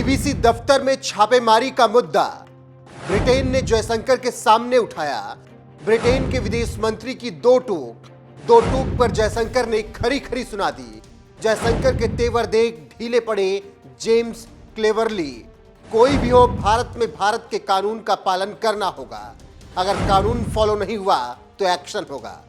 BBC दफ्तर में छापेमारी का मुद्दा ब्रिटेन ने जयशंकर के सामने उठाया। ब्रिटेन के विदेश मंत्री की दो टूक पर जयशंकर ने खरी खरी सुना दी। जयशंकर के तेवर देख ढीले पड़े जेम्स क्लेवरली। कोई भी हो, भारत में भारत के कानून का पालन करना होगा। अगर कानून फॉलो नहीं हुआ तो एक्शन होगा।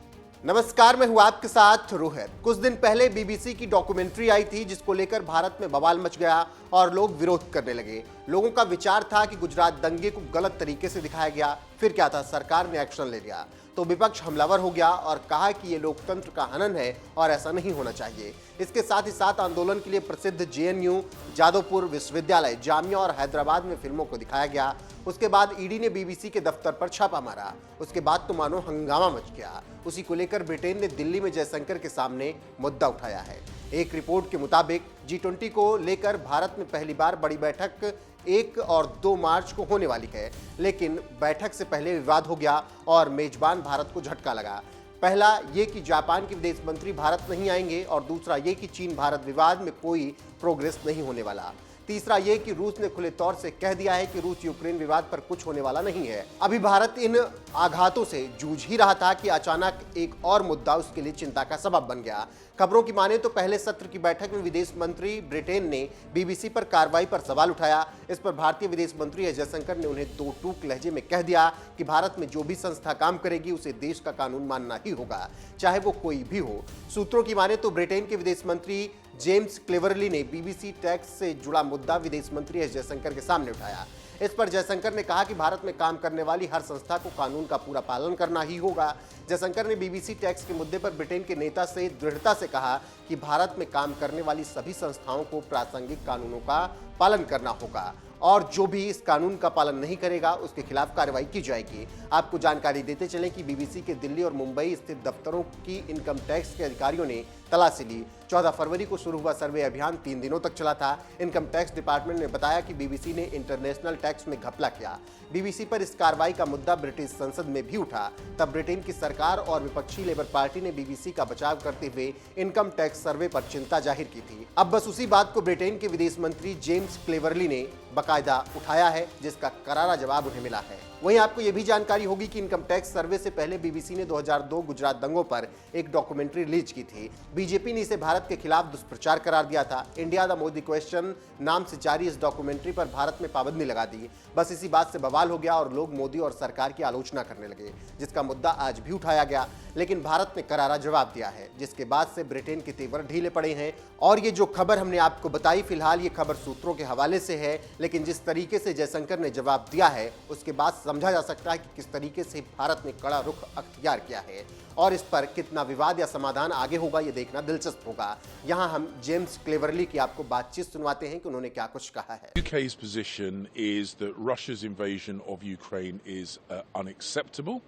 नमस्कार, मैं हूं आपके साथ रोहित। कुछ दिन पहले बीबीसी की डॉक्यूमेंट्री आई थी जिसको लेकर भारत में बवाल मच गया और लोग विरोध करने लगे। लोगों का विचार था कि गुजरात दंगे को गलत तरीके से दिखाया गया। फिर क्या था, सरकार ने एक्शन ले लिया तो विपक्ष हमलावर हो गया और कहा कि ये लोकतंत्र का हनन है और ऐसा नहीं होना चाहिए। इसके साथ ही साथ आंदोलन के लिए प्रसिद्ध जेएनयू, जादवपुर विश्वविद्यालय, जामिया और हैदराबाद में फिल्मों को दिखाया गया। उसके बाद ईडी ने बीबीसी के दफ्तर पर छापा मारा। उसके बाद तो मानो हंगामा मच गया। उसी को लेकर ब्रिटेन ने दिल्ली में जयशंकर के सामने मुद्दा उठाया है। एक रिपोर्ट के मुताबिक G20 को लेकर भारत में पहली बार बड़ी बैठक 1 और 2 मार्च को होने वाली है, लेकिन बैठक से पहले विवाद हो गया और मेजबान भारत को झटका लगा। पहला ये कि जापान के विदेश मंत्री भारत नहीं आएंगे और दूसरा ये कि चीन भारत विवाद में कोई प्रोग्रेस नहीं होने वाला। तीसरा ये कि रूस ने खुले तौर से कह दिया है कि रूस यूक्रेन विवाद पर कुछ होने वाला नहीं है। अभी भारत इन आघातों से जूझ ही रहा था कि अचानक एक और मुद्दा उसके लिए चिंता का सबब बन गया। खबरों की माने तो पहले सत्र की बैठक में विदेश मंत्री ब्रिटेन ने बीबीसी पर कार्रवाई पर सवाल उठाया। इस पर भारतीय विदेश मंत्री एस जयशंकर ने उन्हें दो टूक लहजे में कह दिया कि भारत में जो भी संस्था काम करेगी उसे देश का कानून मानना ही होगा, चाहे वो कोई भी हो। सूत्रों की माने तो ब्रिटेन के विदेश मंत्री जेम्स क्लेवरली ने बीबीसी टैक्स से जुड़ा मुद्दा विदेश मंत्री एस जयशंकर के सामने उठाया। इस पर जयशंकर ने कहा कि भारत में काम करने वाली हर संस्था को कानून का पूरा पालन करना ही होगा। जयशंकर ने बीबीसी टैक्स के मुद्दे पर ब्रिटेन के नेता से दृढ़ता से कहा कि भारत में काम करने वाली सभी संस्थाओं को प्रासंगिक कानूनों का पालन करना होगा और जो भी इस कानून का पालन नहीं करेगा उसके खिलाफ कार्रवाई की जाएगी। आपको जानकारी देते चलें कि बीबीसी के दिल्ली और मुंबई स्थित दफ्तरों की इनकम टैक्स के अधिकारियों ने तलाशी ली। 14 फरवरी को शुरू हुआ सर्वे अभियान 3 दिनों तक चला था। इनकम टैक्स डिपार्टमेंट ने बताया कि बीबीसी ने इंटरनेशनल टैक्स में घपला किया। बीबीसी पर इस कार्रवाई का मुद्दा ब्रिटिश संसद में भी उठा। तब ब्रिटेन की सरकार और विपक्षी लेबर पार्टी ने बीबीसी का बचाव करते हुए इनकम टैक्स सर्वे पर चिंता जाहिर की थी। अब बस उसी बात को ब्रिटेन के विदेश मंत्री जेम्स क्लेवरली ने बाकायदा उठाया है, जिसका करारा जवाब उन्हें मिला है। वहीं आपको यह भी जानकारी होगी कि इनकम टैक्स सर्वे से पहले बीबीसी ने 2002 गुजरात दंगों पर एक डॉक्यूमेंट्री रिलीज की थी। बीजेपी ने इसे भारत के खिलाफ दुष्प्रचार करार दिया था। इंडिया द मोदी क्वेश्चन नाम से जारी इस डॉक्यूमेंट्री पर भारत में पाबंदी लगा दी। बस इसी बात से बवाल हो गया और लोग मोदी और सरकार की आलोचना करने लगे, जिसका मुद्दा आज भी उठाया गया, लेकिन भारत ने करारा जवाब दिया है, जिसके बाद से ब्रिटेन के तेवर ढीले पड़े हैं। और ये जो खबर हमने आपको बताई, फिलहाल ये खबर सूत्रों के हवाले से है, लेकिन जिस तरीके से जयशंकर ने जवाब दिया है उसके बाद समझा जा सकता है कि किस तरीके से भारत ने कड़ा रुख अख्तियार किया है और इस पर कितना विवाद या समाधान आगे होगा ये देखना दिलचस्प होगा। यहाँ हम जेम्स क्लेवरली की आपको बातचीत सुनवाते हैं कि उन्होंने क्या कुछ कहा है। UK's position is that Russia's invasion of Ukraine is unacceptable,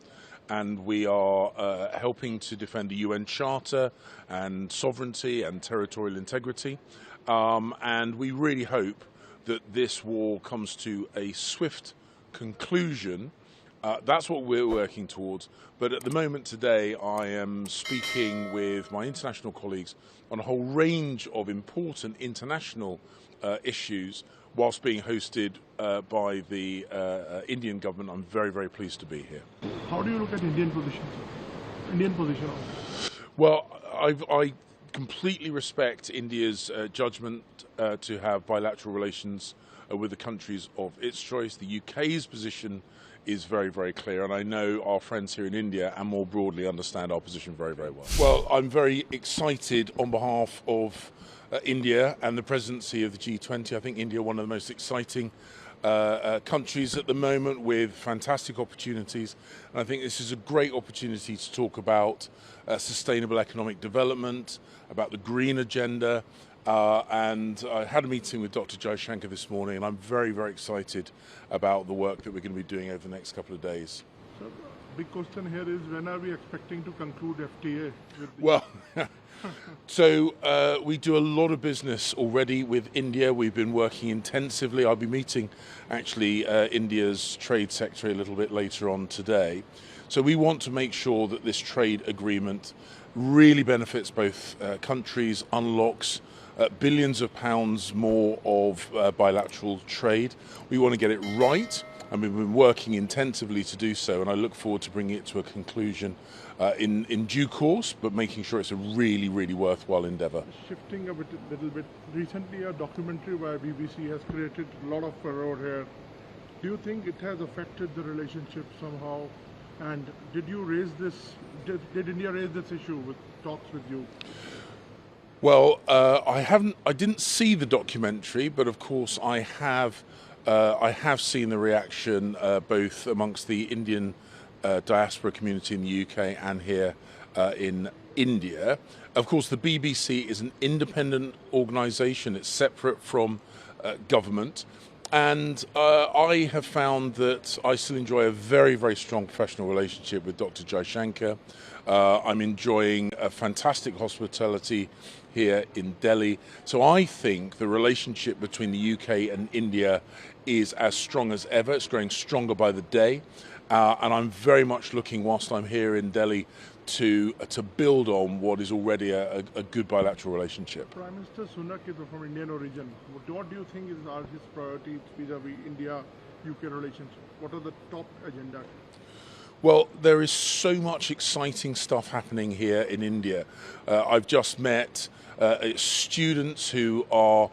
and we are helping to defend the UN Charter and sovereignty and territorial integrity, and we really hope that this war comes to a swift conclusion. That's what we're working towards. But at the moment today, I am speaking with my international colleagues on a whole range of important international issues whilst being hosted by the Indian government. I'm very, very pleased to be here. How do you look at Indian position, sir? Indian position also? Well, I completely respect India's judgment to have bilateral relations with the countries of its choice. The UK's position is very, very clear, and I know our friends here in India and more broadly understand our position very, very well. Well, I'm very excited on behalf of India and the presidency of the G20. I think India is one of the most exciting countries at the moment with fantastic opportunities, and I think this is a great opportunity to talk about sustainable economic development, about the green agenda, and I had a meeting with Dr. Jaishankar this morning, and I'm very, very excited about the work that we're going to be doing over the next couple of days. Sir, big question here is, when are we expecting to conclude FTA? Well, so we do a lot of business already with India. We've been working intensively. I'll be meeting actually India's trade secretary a little bit later on today. So we want to make sure that this trade agreement really benefits both countries, unlocks billions of pounds more of bilateral trade. We want to get it right, and we've been working intensively to do so, and I look forward to bringing it to a conclusion in due course, but making sure it's a really, really worthwhile endeavour. Shifting a little bit, recently a documentary by BBC has created a lot of furore here. Do you think it has affected the relationship somehow? And did you raise this? Did India raise this issue with talks with you? Well, I didn't see the documentary, but of course I have seen the reaction both amongst the Indian diaspora community in the UK and here in India. Of course, the BBC is an independent organisation. It's separate from government. And I have found that I still enjoy a very, very strong professional relationship with Dr. Jaishankar. I'm enjoying a fantastic hospitality here in Delhi. So I think the relationship between the UK and India is as strong as ever. It's growing stronger by the day. And I'm very much looking, whilst I'm here in Delhi, to build on what is already a good bilateral relationship. Prime Minister Sunak is from Indian origin. What do you think are his priorities vis-a-vis India-UK relationship? What are the top agenda? Well, there is so much exciting stuff happening here in India. I've just met students who are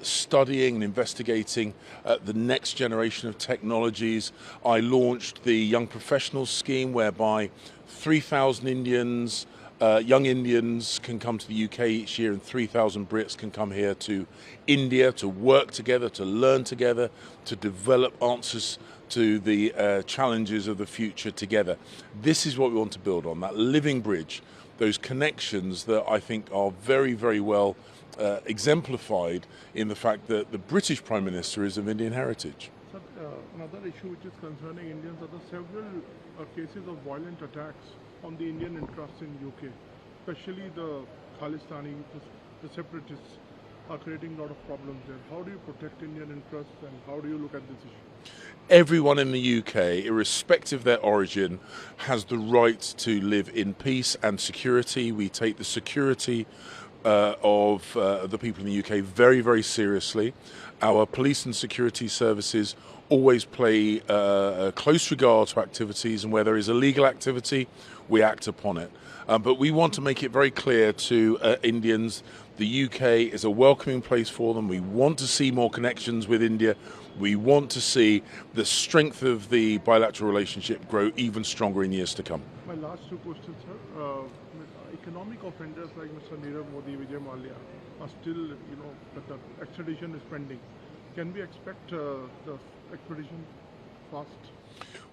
studying and investigating the next generation of technologies. I launched the Young Professionals Scheme, whereby 3,000 Indians, young Indians can come to the UK each year, and 3,000 Brits can come here to India to work together, to learn together, to develop answers to the challenges of the future together. This is what we want to build on, that living bridge, those connections that I think are very, very well exemplified in the fact that the British Prime Minister is of Indian heritage. Sir, another issue which is concerning Indians are the several cases of violent attacks on the Indian interests in UK, especially the Khalistani, the separatists are creating a lot of problems there. How do you protect Indian interests, and how do you look at this issue? Everyone in the UK, irrespective of their origin, has the right to live in peace and security. We take the security of the people in the UK very, very seriously. Our police and security services always play close regard to activities, and where there is illegal activity, we act upon it. But we want to make it very clear to Indians, the UK is a welcoming place for them. We want to see more connections with India. We want to see the strength of the bilateral relationship grow even stronger in years to come. My last two questions, sir. Economic offenders like Mr. Nirav Modi, Vijay Mallya are still, the extradition is pending. Can we expect the extradition fast?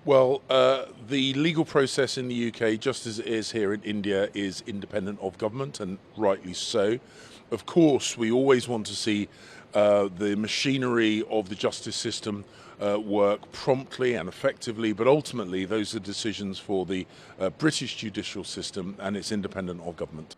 Well, the legal process in the UK, just as it is here in India, is independent of government, and rightly so. Of course, we always want to see the machinery of the justice system work promptly and effectively, but ultimately those are decisions for the British judicial system, and it's independent of government.